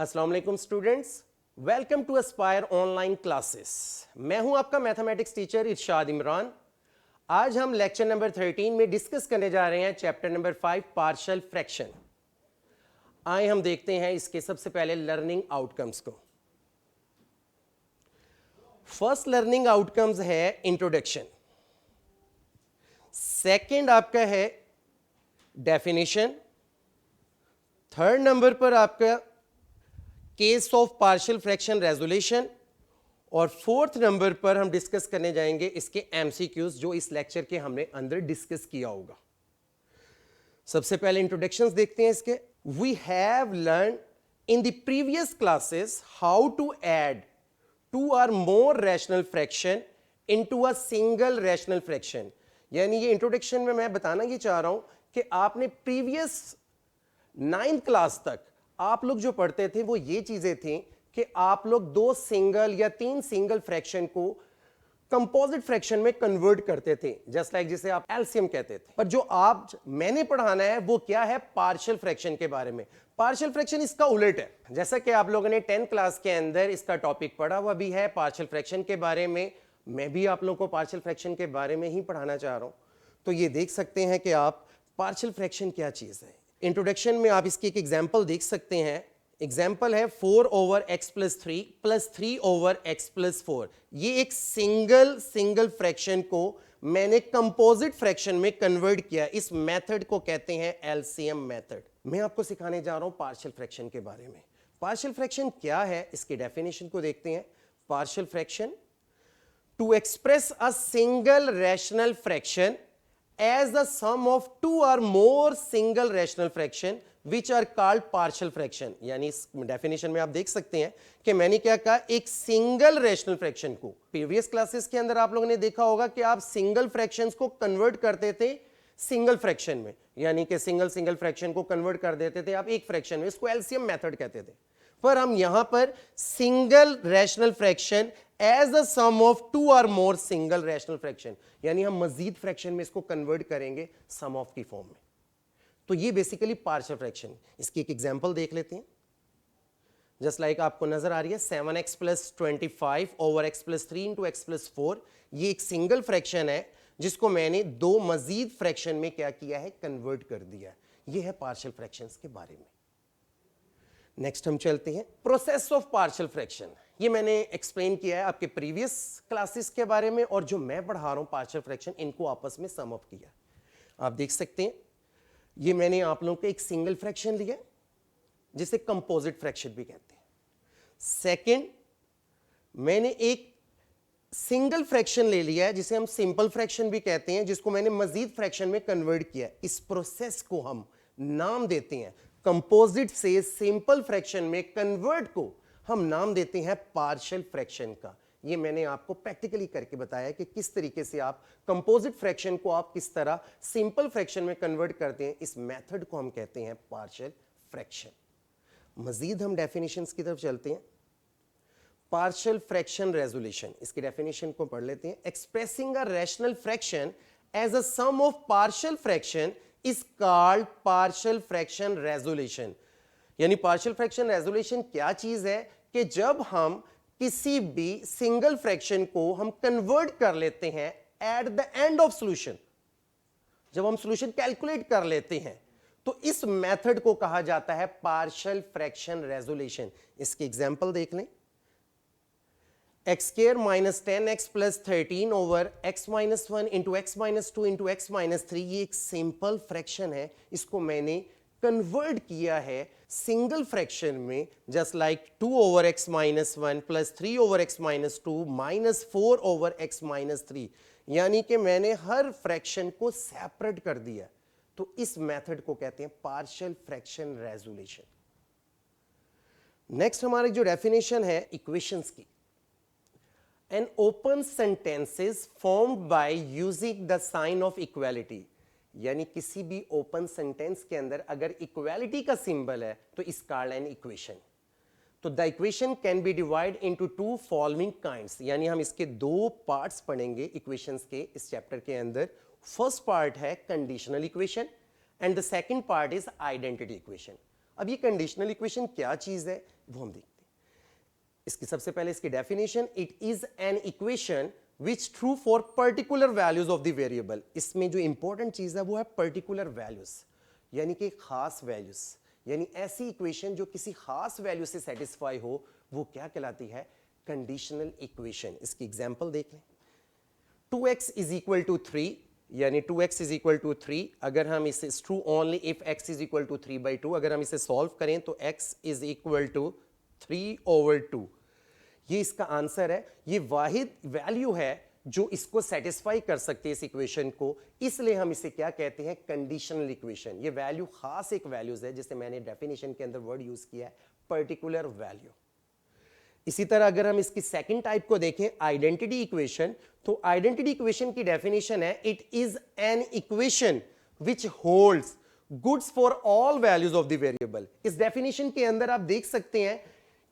अस्सलाम वालेकुम students, welcome to Aspire online classes. मैं हूं आपका मैथमेटिक्स टीचर इरशाद इमरान। आज हम लेक्चर नंबर 13 में डिस्कस करने जा रहे हैं चैप्टर नंबर 5 पार्शियल फ्रैक्शन। आए हम देखते हैं इसके सबसे पहले लर्निंग आउटकम्स को। फर्स्ट लर्निंग आउटकम्स है इंट्रोडक्शन, सेकंड आपका है डेफिनेशन, थर्ड नंबर पर आपका case of partial fraction resolution, और फोर्थ नंबर पर हम डिस्कस करने जाएंगे इसके एमसीक्यूज जो इस लेक्चर के हमने अंदर डिस्कस किया होगा। सबसे पहले इंट्रोडक्शंस देखते हैं इसके। We have learn in the previous classes how to add two or more rational fraction into a single rational fraction. यानी ये इंट्रोडक्शन में मैं बताना ये चाह रहा हूं कि आपने प्रीवियस 9th क्लास तक आप लोग जो पढ़ते थे वो ये चीजें थी कि आप लोग 2 सिंगल या 3 सिंगल फ्रैक्शन को कंपोजिट फ्रैक्शन में कन्वर्ट करते थे, जस्ट लाइक जिसे आप एलसीएम कहते थे। पर जो आप मैंने पढ़ाना है वो क्या है, पार्शियल फ्रैक्शन के बारे में। पार्शियल फ्रैक्शन इसका उलट है। जैसा कि आप लोगों ने 10th क्लास के अंदर इसका टॉपिक पढ़ा हुआ भी है पार्शियल फ्रैक्शन के बारे में, मैं भी आप लोगों को पार्शियल फ्रैक्शन के बारे में ही पढ़ाना चाह रहा हूं। तो ये देख सकते हैं कि आप पार्शियल फ्रैक्शन क्या चीज है। इंट्रोडक्शन में आप इसकी एक एग्जांपल देख सकते हैं। एग्जाम्पल है 4 over x plus 3 plus 3 over x plus 4। ये एक सिंगल फ्रैक्शन को मैंने कंपोजिट फ्रैक्शन में कन्वर्ट किया। इस मेथड को कहते हैं एलसीएम मेथड। मैं आपको सिखाने जा रहा हूं पार्शियल फ्रैक्शन के बारे में। पार्शियल फ्रैक्शन क्या है, इसकी डेफिनेशन को देखते हैं। Partial fraction, to express a single rational fraction as the sum of 2 or more single rational fraction which are called partial fraction। यानी इस डेफिनेशन में आप देख सकते हैं कि मैंने क्या कहा, एक सिंगल रैशनल फ्रैक्शन को। प्रीवियस क्लासेस के अंदर आप लोगों ने देखा होगा कि आप सिंगल फ्रैक्शंस को कन्वर्ट करते थे सिंगल फ्रैक्शन में, यानी कि सिंगल फ्रैक्शन को कन्वर्ट कर देते थे आप एक फ्रैक्शन में, इसको एलसीएम मेथड कहते थे। पर हम यहां पर single rational fraction as a sum of 2 और मोर सिंगल रैशनल फ्रैक्शन, यानी हम मजीद फ्रैक्शन में इसको कन्वर्ट करेंगे सम ऑफ की फॉर्म में। तो ये बेसिकली पार्शियल फ्रैक्शन। इसकी एक एग्जांपल देख लेते हैं। जस्ट लाइक आपको नजर आ रही है 7x plus 25 over x plus 3 into x plus 4। ये एक सिंगल फ्रैक्शन है जिसको मैंने 2 मजीद फ्रैक्शन में क्या किया है, कन्वर्ट कर दिया। ये है पार्शियल फ्रैक्शंस के बारे में। नेक्स्ट हम चलते हैं प्रोसेस ऑफ पार्शियल फ्रैक्शन। ये मैंने एक्सप्लेन किया है आपके प्रीवियस क्लासेस के बारे में, और जो मैं पढ़ा रहा हूं पार्शियल फ्रैक्शन, इनको आपस में सम अप किया। आप देख सकते हैं ये मैंने आप लोगों को एक सिंगल फ्रैक्शन लिया जिसे कंपोजिट फ्रैक्शन भी कहते हैं। सेकंड, मैंने एक सिंगल फ्रैक्शन ले लिया है जिसे हम सिंपल फ्रैक्शन भी कहते हैं, जिसको मैंने मजीद फ्रैक्शन में कन्वर्ट किया। इस प्रोसेस को हम नाम देते हैं, कंपोजिट से सिंपल फ्रैक्शन में कन्वर्ट को हम नाम देते हैं पार्शियल फ्रैक्शन का। ये मैंने आपको प्रैक्टिकली करके बताया कि किस तरीके से आप कंपोजिट फ्रैक्शन को आप किस तरह सिंपल फ्रैक्शन में कन्वर्ट करते हैं। इस मेथड को हम कहते हैं पार्शियल फ्रैक्शन। मजीद हम डेफिनेशंस की तरफ चलते हैं। पार्शियल फ्रैक्शन रेजोल्यूशन, इसकी डेफिनेशन को पढ़ लेते हैं। Expressing a rational fraction as a sum of partial fraction is called partial fraction resolution. यानी पार्शियल फ्रैक्शन रेजोल्यूशन क्या चीज है कि जब हम किसी भी सिंगल फ्रैक्शन को हम कन्वर्ट कर लेते हैं at the end of solution, जब हम सॉल्यूशन कैलकुलेट कर लेते हैं, तो इस मेथड को कहा जाता है पार्शियल फ्रैक्शन रेजोल्यूशन। इसकी एग्जांपल देख लें। X square minus 10x plus 13 over x minus 1 into x minus 2 into x minus 3। ये एक सिंपल फ्रैक्शन है, इसको मैंने कन्वर्ट किया है सिंगल फ्रैक्शन में, just like 2 over x minus 1 plus 3 over x minus 2 minus 4 over x minus 3। यानी कि मैंने हर फ्रैक्शन को सेपरेट कर दिया। तो इस मेथड को कहते हैं पार्शियल फ्रैक्शन रेजोल्यूशन। नेक्स्ट हमारी जो डेफिनेशन है इक्वेशंस की। An open sentences formed by using the sign of equality, यानी किसी भी ओपन सेंटेंस के अंदर अगर इक्वालिटी का सिंबल है तो इस कॉल्ड एन इक्वेशन। तो the equation can be divide into 2 following kinds, यानी हम इसके 2 पार्ट्स पढ़ेंगे इक्वेशंस के इस चैप्टर के अंदर। फर्स्ट पार्ट है conditional equation and the second part is identity equation. अब ये कंडीशनल इक्वेशन क्या चीज है, वो हम देखते हैं। इसकी सबसे पहले इसकी definition, it is an equation which true for particular values of the variable. इसमें जो इंपॉर्टेंट चीज है वो है पर्टिकुलर वैल्यूज, यानी कि खास वैल्यूज, यानी ऐसी इक्वेशन जो किसी खास वैल्यू से सेटिस्फाई हो, वो क्या कहलाती है? Conditional equation. इसकी एग्जांपल देख लें। 2x इज इक्वल टू 3, यानी 2x इज इक्वल टू 3, अगर हम इसे true only if x is equal to 3/2, अगर हम इसे सॉल्व करें तो x इज इक्वल टू 3/2। ये इसका आंसर है। ये वाहिद वैल्यू है जो इसको सेटिस्फाई कर सकती है इस इक्वेशन को, इसलिए हम इसे क्या कहते हैं? Conditional equation. ये वैल्यू खास एक वैल्यूज है, जिसे मैंने डेफिनेशन के अंदर वर्ड यूज किया है, पर्टिकुलर वैल्यू। इसी तरह अगर हम इसकी सेकंड टाइप को देखें, आइडेंटिटी इक्वेशन, तो आइडेंटिटी इक्वेशन की डेफिनेशन है, it is an equation which holds goods for all values of the variable. इस डेफिनेशन के अंदर आप देख सकते हैं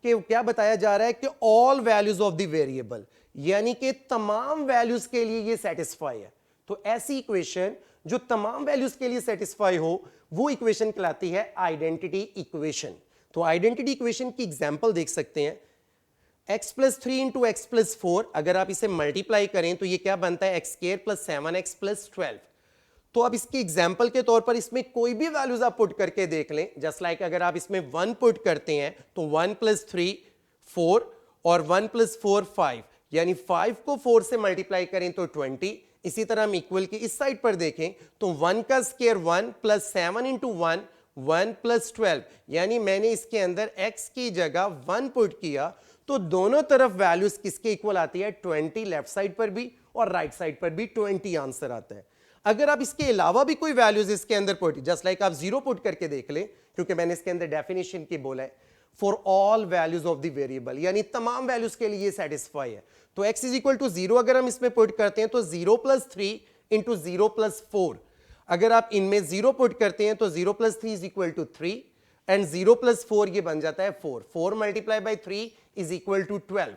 कि क्या बताया जा रहा है कि all values of the variable, यानी कि तमाम वैल्यूज के लिए ये सेटिस्फाई है। तो ऐसी इक्वेशन जो तमाम वैल्यूज के लिए सेटिस्फाई हो, वो इक्वेशन कहलाती है आइडेंटिटी इक्वेशन। तो आइडेंटिटी इक्वेशन की एग्जांपल देख सकते हैं, x plus 3 into x plus 4, अगर आप इसे मल्टीप्लाई करें तो ये क्या बनता है? X square plus 7x plus 12। तो अब इसकी एग्जांपल के तौर पर इसमें कोई भी वैल्यूज आप पुट करके देख लें, जस्ट लाइक अगर आप इसमें 1 पुट करते हैं तो 1 प्लस 3 4 और 1 प्लस 4 5, यानी 5 को 4 से मल्टीप्लाई करें तो 20। इसी तरह हम इक्वल की इस साइड पर देखें तो 1 का स्क्वायर 1 प्लस 7 इंटू 1 1 प्लस 12, यानी मैंने इसके अंदर x की जगह 1 पुट किया तो दोनों तरफ वैल्यूज किसके इक्वल आती है? 20, लेफ्ट साइड पर भी और राइट साइड पर भी 20 आंसर आता है। अगर आप इसके अलावा भी कोई वैल्यूज इसके अंदर पुट, जस्ट लाइक आप 0 पुट करके देख लें, क्योंकि मैंने इसके अंदर डेफिनेशन की बोला है for all values of the variable, यानी तमाम वैल्यूज के लिए सेटिस्फाई है। तो x इज इक्वल टू 0 अगर हम इसमें पुट करते हैं तो 0 प्लस 3 इंटू 0 प्लस 4, अगर आप इनमें 0 पुट करते हैं तो 0 plus 3 is equal to 3 and 0 plus 4 ये बन जाता है 4। 4 multiply by 3 is equal to 12,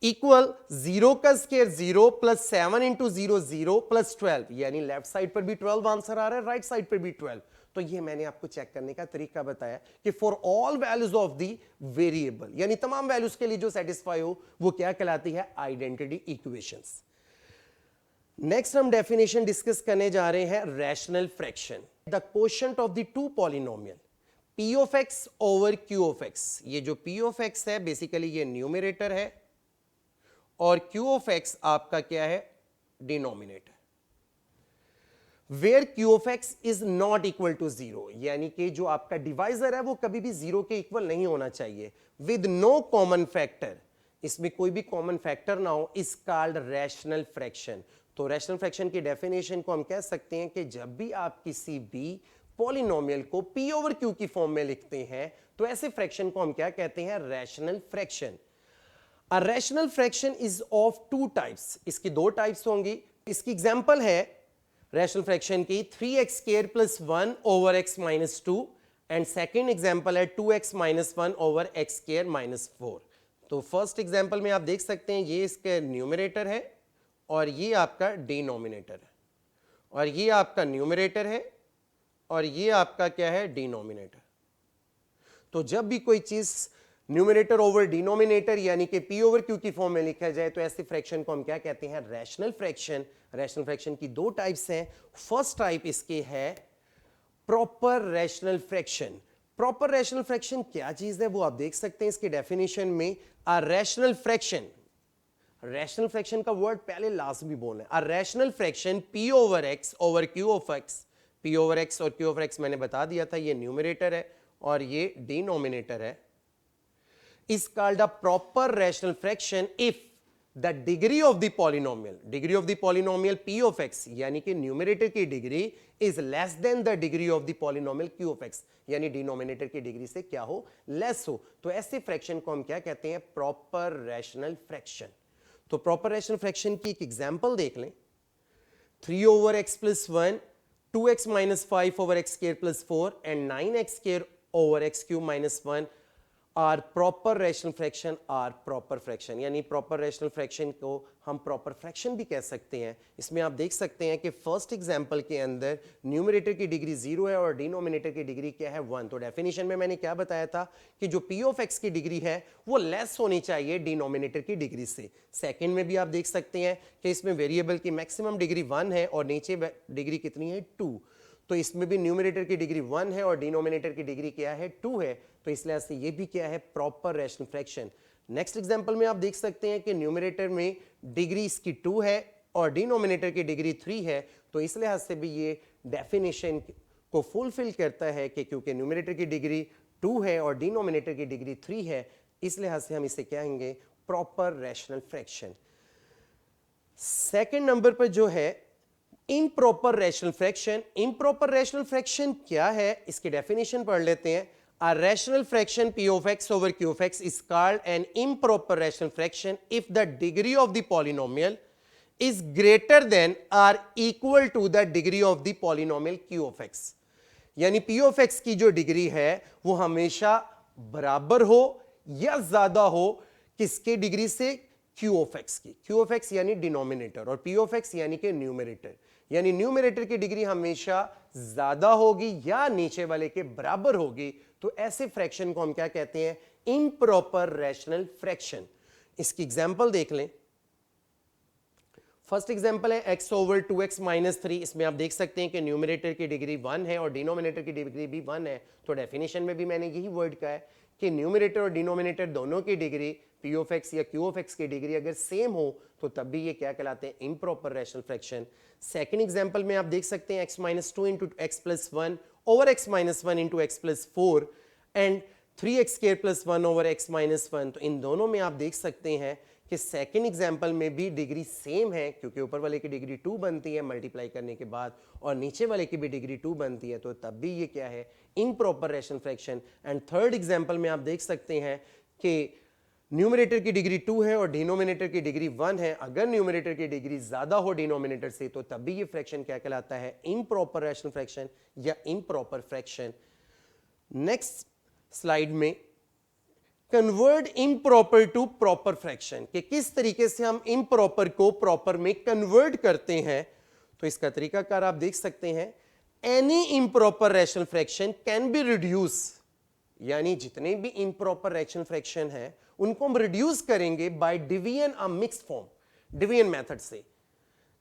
equal 0 का स्क्वायर 0 प्लस 7 इंटू 0 0 प्लस 12, यानी लेफ्ट साइड पर भी 12 आंसर आ रहा है, राइट साइड पर भी 12। तो ये मैंने आपको चेक करने का तरीका बताया कि for all values of the variable, यानी तमाम वैल्यूज के लिए जो सेटिस्फाई हो, वो क्या कहलाती है? Identity equations. नेक्स्ट हम डेफिनेशन डिस्कस करने जा रहे हैं rational fraction, the quotient of the two polynomial p of x over q of x। ये जो p ऑफ x है बेसिकली ये न्यूमरेटर है और q ऑफ x आपका क्या है? Denominator. Where q of x is not equal to 0, यानी कि जो आपका डिवाइजर है वो कभी भी 0 के इक्वल नहीं होना चाहिए, विद नो कॉमन फैक्टर, इसमें कोई भी कॉमन फैक्टर ना हो, इज कॉल्ड रैशनल फ्रैक्शन। तो रैशनल फ्रैक्शन की डेफिनेशन को हम कह सकते हैं कि जब भी आप किसी भी पॉलिनोमियल को p ओवर q की फॉर्म में लिखते हैं तो ऐसे फ्रैक्शन को हम क्या कहते हैं? Rational fraction. A rational fraction is of two types, इसकी दो टाइप्स होंगी। इसकी एग्जांपल है रैशनल फ्रैक्शन की 3x square plus 1 over x minus 2 and second example है 2x minus 1 over x square minus 4। तो फर्स्ट एग्जांपल में आप देख सकते हैं ये इसके न्यूमरेटर है और ये आपका डिनोमिनेटर है, और ये आपका न्यूमरेटर है और ये आपका क्या है? डिनोमिनेटर। तो जब भी कोई चीज न्यूमरेटर ओवर डिनोमिनेटर यानी कि p ओवर q की फॉर्म में लिखा जाए तो ऐसे फ्रैक्शन को हम क्या कहते हैं? Rational fraction. रैशनल फ्रैक्शन की दो टाइप्स हैं। फर्स्ट टाइप इसके है proper rational fraction. Proper rational fraction क्या चीज है वो आप देख सकते हैं इसके डेफिनेशन में। अ रैशनल फ्रैक्शन, रैशनल फ्रैक्शन का वर्ड पहले लाजमी बोलना है। अ rational fraction p over x over q of x, p over x और q ओवर x मैंने बता दिया था, ये न्यूमरेटर है और ये डिनोमिनेटर है, is called a proper rational fraction if the degree of the polynomial p of x यानी कि न्यूमरेटर की degree is less than the degree of the polynomial q of x, यानी डिनोमिनेटर की degree से क्या हो? Less हो। तो ऐसे फ्रैक्शन को हम क्या कहते हैं? Proper rational fraction. तो प्रॉपर रैशनल फ्रैक्शन की एक एग्जांपल देख लें, 3 over x plus 1, 2x minus 5 over x square plus 4 and 9x square over x cube minus 1 are proper rational fraction are proper fraction, यानी प्रॉपर रैशनल फ्रैक्शन को हम proper fraction भी कह सकते हैं। इसमें आप देख सकते हैं कि फर्स्ट एग्जांपल के अंदर न्यूमरेटर की डिग्री 0 है और डिनोमिनेटर की डिग्री क्या है 1। तो डेफिनेशन में मैंने क्या बताया था कि जो पी ऑफ एक्स की डिग्री है वो लेस होनी चाहिए डिनोमिनेटर की डिग्री से। सेकेंड में भी आप देख सकते हैं कि इसमें वेरिएबल की मैक्सिमम डिग्री 1 है और नीचे डिग्री कितनी है 2। तो इसमें भी न्यूमरेटर की डिग्री 1 है और डिनोमिनेटर की डिग्री क्या है 2 है। तो इसलिए से ये भी क्या है proper rational fraction. Next example में आप देख सकते हैं कि न्यूमरेटर में डिग्री इसकी 2 है और डिनोमिनेटर की डिग्री 3 है। तो इस लिहाज से भी ये डेफिनेशन को फुलफिल करता है कि क्योंकि न्यूमरेटर की डिग्री 2 है और डिनोमिनेटर की डिग्री 3 है, इस लिहाज से हम इसे कहेंगे proper rational fraction. Second number पर जो है improper rational fraction. Improper rational fraction क्या है, इसकी डेफिनेशन पढ़ लेते हैं। A rational fraction p of x over q of x is called an improper rational fraction if the degree of the polynomial is greater than or equal to the degree of the polynomial q of x। यानी p of x की जो degree है वो हमेशा बराबर हो या ज्यादा हो किसके डिग्री से, q of x की। q of x यानी डिनोमिनेटर और p of x यानी कि न्यूमरेटर, यानी न्यूमरेटर की डिग्री हमेशा ज्यादा होगी या नीचे वाले के बराबर होगी। तो ऐसे फ्रैक्शन को हम क्या कहते हैं, इम्प्रॉपर रैशनल फ्रैक्शन। इसकी एग्जांपल देख लें। फर्स्ट एग्जांपल है x ओवर 2x माइनस 3। इसमें आप देख सकते हैं कि न्यूमरेटर की डिग्री 1 है और डिनोमिनेटर की डिग्री भी 1 है। तो डेफिनेशन में भी मैंने यही वर्ड कहा है कि न्यूमरेटर और डिनोमिनेटर दोनों की डिग्री p ऑफ x या q ऑफ x की डिग्री अगर सेम हो तो तब भी ये क्या कहलाते हैं, improper rational fraction. Second example में आप देख सकते हैं x minus 2 into x plus 1 over x minus 1 into x plus 4 and 3x square plus 1 over x minus 1। तो इन दोनों में आप देख सकते हैं कि सेकंड एग्जांपल में भी डिग्री सेम है, क्योंकि ऊपर वाले की डिग्री 2 बनती है मल्टीप्लाई करने के बाद और नीचे वाले की भी डिग्री 2 बनती है। तो तब भी ये क्या है, improper rational fraction. And third example में आप देख सकते हैं कि न्यूमरेटर की डिग्री 2 है और डिनोमिनेटर की डिग्री 1 है। अगर न्यूमरेटर की डिग्री ज्यादा हो डिनोमिनेटर से तो तब भी ये फ्रैक्शन क्या कहलाता है, इम्प्रॉपर रैशनल फ्रैक्शन या इम्प्रॉपर फ्रैक्शन। नेक्स्ट स्लाइड में convert improper to proper fraction, कि किस तरीके से हम इम्प्रॉपर को प्रॉपर में कन्वर्ट करते हैं। तो इसका तरीकाकार आप देख सकते हैं। Any improper rational fraction can be reduce, यानी जितने भी इम्प्रॉपर रैशनल फ्रैक्शन है उनको हम रिड्यूस करेंगे by division a mixed form, division method से,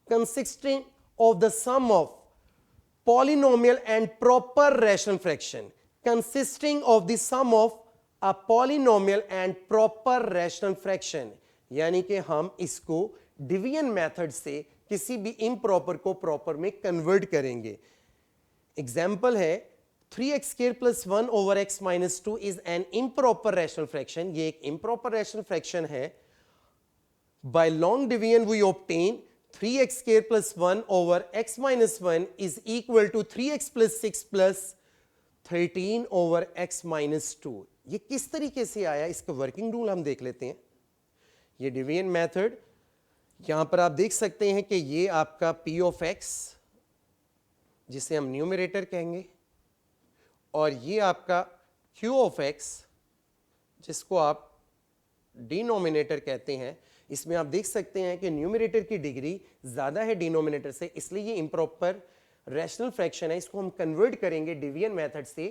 consisting of the sum of polynomial and proper rational fraction, consisting of the sum of a polynomial and proper rational fraction। यानी कि हम इसको division method से किसी भी improper को proper में कन्वर्ट करेंगे। एग्जाम्पल है 3x square plus 1 over x minus 2 is an improper rational fraction. ये एक इम्प्रॉपर रैशनल फ्रैक्शन है। By long division we obtain 3x square plus 1 over x minus 1 is equal to 3x plus 6 plus 13 over x minus 2। ये किस तरीके से आया, इसका working rule हम देख लेते हैं। ये डिवीजन मेथड, यहां पर आप देख सकते हैं कि ये आपका p ऑफ x जिसे हम न्यूमरेटर कहेंगे और ये आपका q ऑफ x जिसको आप डिनोमिनेटर कहते हैं। इसमें आप देख सकते हैं कि न्यूमरेटर की डिग्री ज्यादा है डिनोमिनेटर से, इसलिए ये इम्प्रॉपर रैशनल फ्रैक्शन है। इसको हम कन्वर्ट करेंगे डिवीजन मेथड से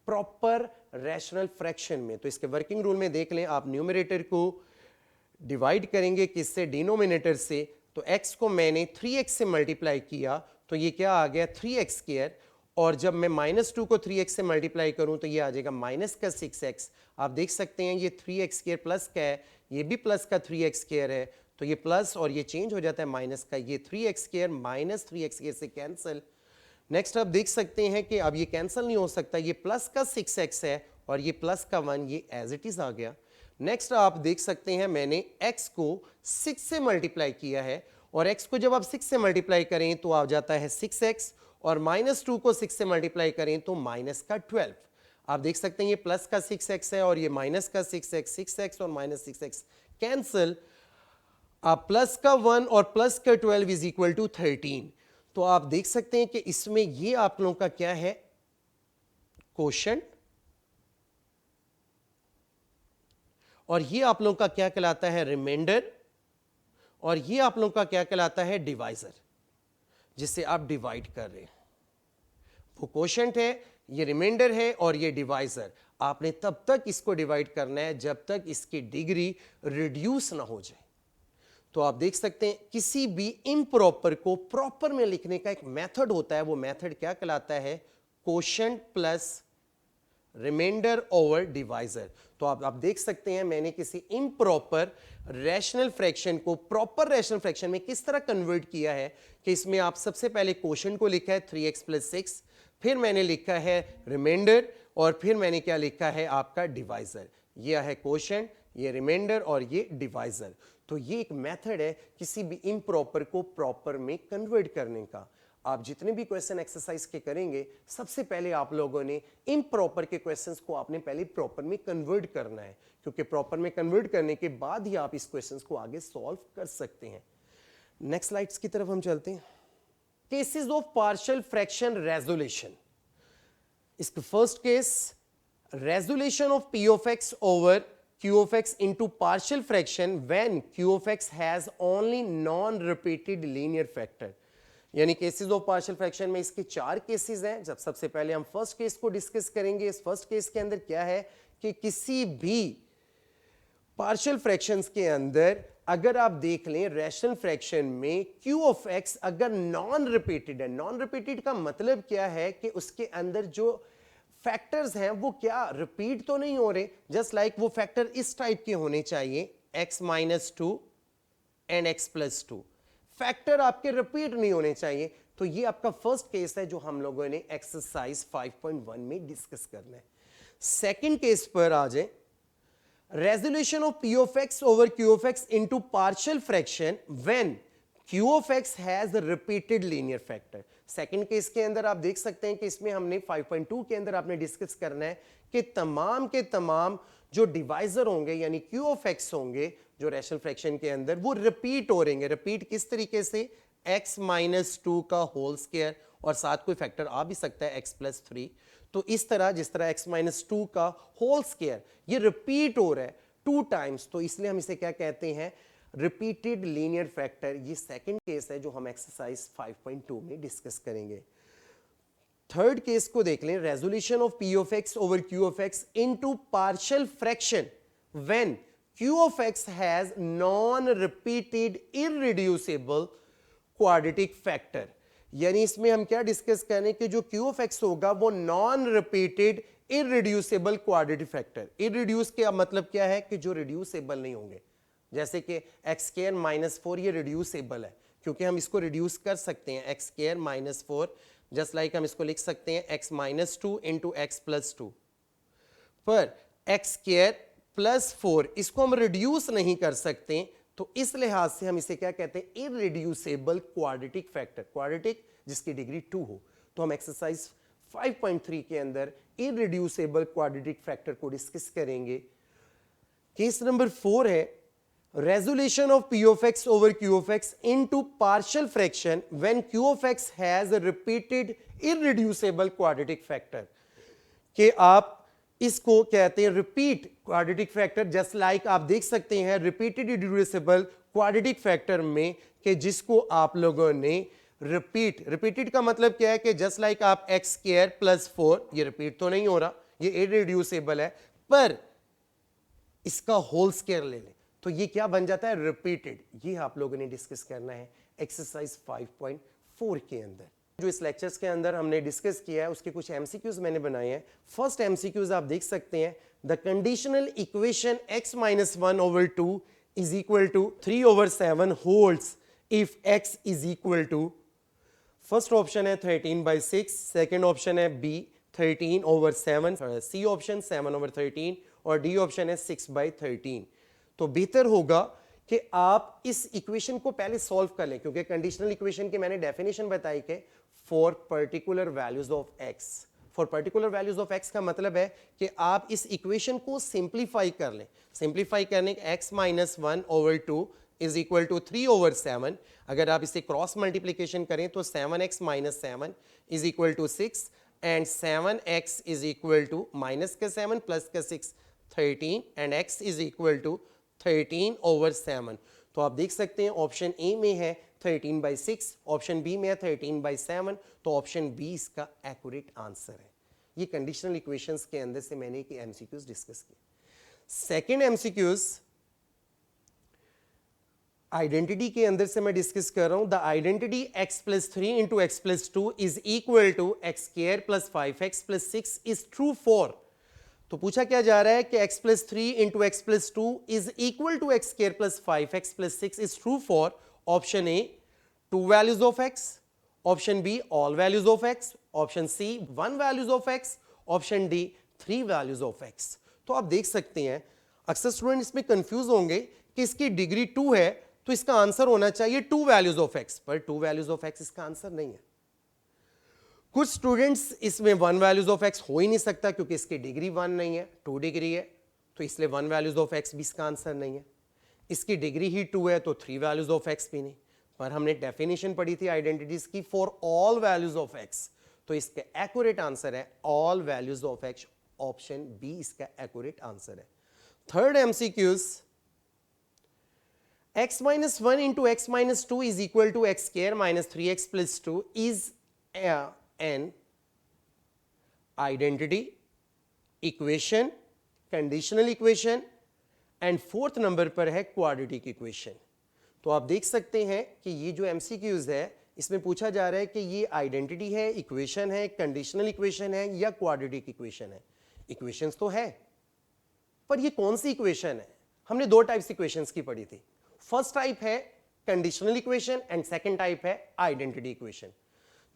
प्रॉपर रैशनल फ्रैक्शन में। तो इसके वर्किंग रूल में देख लें, आप न्यूमरेटर को डिवाइड करेंगे किससे, डिनोमिनेटर से। तो x को मैंने 3x से मल्टीप्लाई किया तो ये क्या आ गया 3x स्क्वायर, और जब मैं -2 को 3x से मल्टीप्लाई करूं तो ये आ जाएगा माइनस का 6x। आप देख सकते हैं ये 3x स्क्वायर प्लस का है, ये भी प्लस का 3x स्क्वायर है, तो ये प्लस और ये चेंज हो जाता है माइनस का। ये 3x square minus 3x square से कैंसिल। नेक्स्ट आप देख सकते हैं कि अब ये कैंसिल नहीं हो सकता, ये प्लस का 6x है और ये प्लस का 1, ये एज इट इज आ गया। नेक्स्ट आप देख सकते हैं मैंने x को 6 से मल्टीप्लाई किया है और x को जब आप 6 से मल्टीप्लाई करें तो आ जाता है 6x, और -2 को 6 से मल्टीप्लाई करें तो माइनस का 12। आप देख सकते हैं ये प्लस का 6x है और ये माइनस का 6x, 6x और माइनस 6x कैंसिल। आप प्लस का 1 और प्लस का 12 इज इक्वल टू 13। तो आप देख सकते हैं कि इसमें ये आप लोगों का क्या है, क्वोशंट और ये आप लोगों का क्या कहलाता है, रिमाइंडर, और ये आप लोगों का क्या कहलाता है, डिवाइजर, जिससे आप डिवाइड कर रहे हैं। वो क्वोशंट है, ये रिमाइंडर है और ये डिवाइजर। आपने तब तक इसको डिवाइड करना है जब तक इसकी डिग्री रिड्यूस ना हो जाए। तो आप देख सकते हैं किसी भी इम्प्रॉपर को प्रॉपर में लिखने का एक मेथड होता है, वो मेथड क्या कहलाता है, quotient plus remainder over divisor. तो आप देख सकते हैं मैंने किसी इम्प्रॉपर रैशनल फ्रैक्शन को प्रॉपर रैशनल फ्रैक्शन में किस तरह कन्वर्ट किया है कि इसमें आप सबसे पहले क्वोशंट को लिखा है 3x + 6, फिर मैंने लिखा है रिमाइंडर, और फिर मैंने क्या लिखा है आपका डिवाइजर। यह है क्वोशंट, ये रिमाइंडर और ये डिवाइजर। तो ये एक मेथड है किसी भी इम्प्रॉपर को प्रॉपर में कन्वर्ट करने का। आप जितने भी क्वेश्चन एक्सरसाइज के करेंगे, सबसे पहले आप लोगों ने इम्प्रॉपर के क्वेश्चंस को आपने पहले प्रॉपर में कन्वर्ट करना है, क्योंकि प्रॉपर में कन्वर्ट करने के बाद ही आप इस क्वेश्चंस को आगे सॉल्व कर सकते हैं। नेक्स्ट स्लाइड्स की तरफ हम चलते हैं। Cases of partial fraction resolution. इसका first case, resolution of p of x over q of x into partial fraction when q of x has only non-repeated linear factor। यानी केसेस ऑफ पार्शियल फ्रैक्शन में इसके 4 cases हैं। जब सबसे पहले हम first case को डिस्कस करेंगे। इस फर्स्ट केस के अंदर क्या है कि किसी भी पार्शियल फ्रैक्शंस के अंदर अगर आप देख लें रैशनल फ्रैक्शन में q ऑफ x अगर नॉन रिपीटेड है, नॉन रिपीटेड का मतलब क्या है कि उसके अंदर जो फैक्टर्स हैं वो क्या रिपीट तो नहीं हो रहे, जस्ट लाइक वो फैक्टर इस टाइप के होने चाहिए, x - 2 एंड x + 2। फैक्टर आपके रिपीट नहीं होने चाहिए। तो ये आपका फर्स्ट केस है जो हम लोगों ने एक्सरसाइज 5.1 में डिस्कस करना है। सेकंड केस पर आ जाए, resolution of p of x over q of x into partial fraction when q of x has a repeated linear factor। Second case के अंदर आप देख सकते हैं कि इसमें हमने 5.2 के अंदर आपने डिस्कस करना है कि तमाम के तमाम जो डिवाइजर होंगे यानी q of x होंगे जो रैशनल फ्रैक्शन के अंदर वो रिपीट हो रहेंगे। रिपीट किस तरीके से, x - 2 का होल स्क्वायर, और साथ कोई फैक्टर आ भी सकता है x + 3। तो इस तरह जिस तरह x - 2 का होल स्क्वायर ये रिपीट हो रहा है 2 टाइम्स, तो इसलिए हम इसे क्या कहते हैं, रिपीटेड लीनियर फैक्टर। ये सेकंड केस है जो हम एक्सरसाइज 5.2 में डिस्कस करेंगे। थर्ड केस को देख लें, resolution of p of x over q of x into partial fraction when q of x has non-repeated irreducible quadratic factor। यानी इसमें हम क्या डिस्कस करें कि जो q of x होगा वो non repeated irreducible quadratic factor. Irreduce का मतलब क्या है कि जो रिड्यूसेबल नहीं होंगे, जैसे कि x² - 4 ये रिड्यूसेबल है क्योंकि हम इसको रिड्यूस कर सकते हैं, x² - 4, जस्ट लाइक हम इसको लिख सकते हैं x - 2 इंटू x + 2। पर x² + 4 इसको हम रिड्यूस नहीं कर सकते, तो इस लिहाज से हम इसे क्या कहते हैं, इररिड्यूसेबल क्वाड्रेटिक फैक्टर। क्वाड्रेटिक जिसकी डिग्री 2 हो। तो हम एक्सरसाइज 5.3 के अंदर इररिड्यूसेबल क्वाड्रेटिक फैक्टर को डिस्कस करेंगे। केस नंबर 4 है, resolution of p of x over q of x into partial fraction when q of x has a repeated irreducible quadratic factor। कि आप इसको कहते हैं repeat quadratic factor, just like आप देख सकते हैं रिपीटेड इररिड्यूसिबल क्वाड्रेटिक फैक्टर में कि जिसको आप लोगों ने रिपीटेड का मतलब क्या है कि जस्ट लाइक आप x² + 4 ये रिपीट तो नहीं हो रहा, ये इररिड्यूसिबल है, पर इसका होल स्क्वायर ले लें तो ये क्या बन जाता है, रिपीटेड। ये आप लोगों ने डिस्कस करना है एक्सरसाइज 5.4 के अंदर। जो इस लेक्चर्स के अंदर हमने डिस्कस किया है उसके कुछ एमसीक्यूज मैंने बनाए हैं। फर्स्ट एमसीक्यूज आप देख सकते हैं, the conditional equation x - 1 over 2 is equal to 3 over 7 holds if x is equal to, first option है 13/6, सेकेंड ऑप्शन है B 13 over 7, C option 7 over 13 और डी ऑप्शन है 6/13। तो बेहतर होगा कि आप इस इक्वेशन को पहले सॉल्व कर लें, क्योंकि कंडीशनल इक्वेशन की मैंने डेफिनेशन बताई कि for particular values of x, for particular values of x का मतलब है कि आप इस इक्वेशन को सिंप्लीफाई कर लें। सिंप्लीफाई करने के x - 1 over 2 is equal to 3 over 7। अगर आप इसे क्रॉस मल्टीप्लीकेशन करें तो 7x - 7 is equal to 6 and 7x is equal to -7 + 6 13 and x is equal to 13/7। तो आप देख सकते हैं ऑप्शन ए में है 13/6, ऑप्शन बी में है 13/7, तो ऑप्शन बी इसका एक्यूरेट आंसर है। ये कंडीशनल इक्वेशंस के अंदर से मैंने एक एमसीक्यूज डिस्कस किए। सेकंड एमसीक्यूज आइडेंटिटी के अंदर से मैं डिस्कस कर रहा हूं। The identity x plus 3 into x plus 2 is equal to x square plus 5x plus 6 is true for. तो पूछा क्या जा रहा है कि x plus 3 into x plus 2 is equal to x square plus 5x plus 6 is true for option A 2 values of x, option B all values of x, option C 1 values of x, option D 3 values of x। तो आप देख सकते हैं अक्सर student इसमें confuse होंगे कि इसकी डिग्री 2 है तो इसका आंसर होना चाहिए 2 वैल्यूज ऑफ x, पर 2 वैल्यूज ऑफ x इसका आंसर नहीं है। कुछ स्टूडेंट्स इसमें 1 वैल्यूज ऑफ x हो ही नहीं सकता क्योंकि इसकी डिग्री 1 नहीं है, 2 डिग्री है, तो इसलिए 1 वैल्यूज ऑफ x भी इसका आंसर नहीं है। इसकी डिग्री ही 2 है तो 3 वैल्यूज ऑफ x भी नहीं। पर हमने डेफिनेशन पढ़ी थी आइडेंटिटीज की for all values of x, तो इसका एक्यूरेट आंसर है all values of x, option B इसका एक्यूरेट आंसर है। Third MCQs x minus 1 into x minus 2 is equal to x square minus 3x plus 2 is an identity, equation, conditional equation and fourth number पर है quadratic equation। तो आप देख सकते हैं कि ये जो MCQs है इसमें पूछा जा रहा है कि ये आइडेंटिटी है, इक्वेशन है, कंडीशनल इक्वेशन है या क्वाड्रेटिक इक्वेशन है। इक्वेशंस तो है पर ये कौन सी इक्वेशन है? हमने दो टाइप्स इक्वेशंस की पढ़ी थी। फर्स्ट टाइप है conditional equation and second type है आइडेंटिटी इक्वेशन।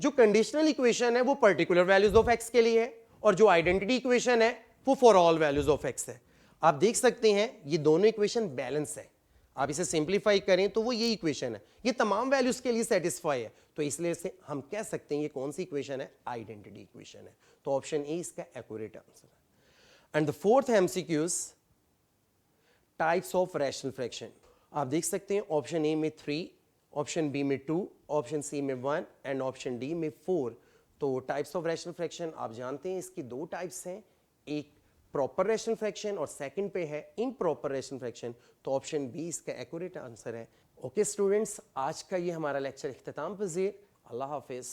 जो कंडीशनल इक्वेशन है वो पर्टिकुलर वैल्यूज ऑफ x के लिए है और जो आइडेंटिटी इक्वेशन है वो for all values of x है। आप देख सकते हैं ये दोनों इक्वेशन बैलेंस है। आप इसे सिंप्लीफाई करें तो वो ये इक्वेशन है, ये तमाम वैल्यूज के लिए सेटिस्फाई है, तो इसलिए इसे हम कह सकते हैं ये कौन सी इक्वेशन है? आइडेंटिटी इक्वेशन है। तो ऑप्शन ए इसका एक्यूरेट आंसर है। And the fourth MCQs types of rational fraction. आप देख सकते हैं ऑप्शन ए में 3, ऑप्शन बी में 2, ऑप्शन सी में 1 एंड ऑप्शन डी में 4। तो टाइप्स ऑफ रैशनल फ्रैक्शन आप जानते हैं इसकी दो टाइप्स हैं, एक प्रॉपर रैशनल फ्रैक्शन और सेकंड पे है इम्प्रॉपर रैशनल फ्रैक्शन। तो ऑप्शन बी इसका एक्यूरेट आंसर है। ओके स्टूडेंट्स, आज का ये हमारा लेक्चर इख्तिताम पज़ीर। अल्लाह हाफिज़।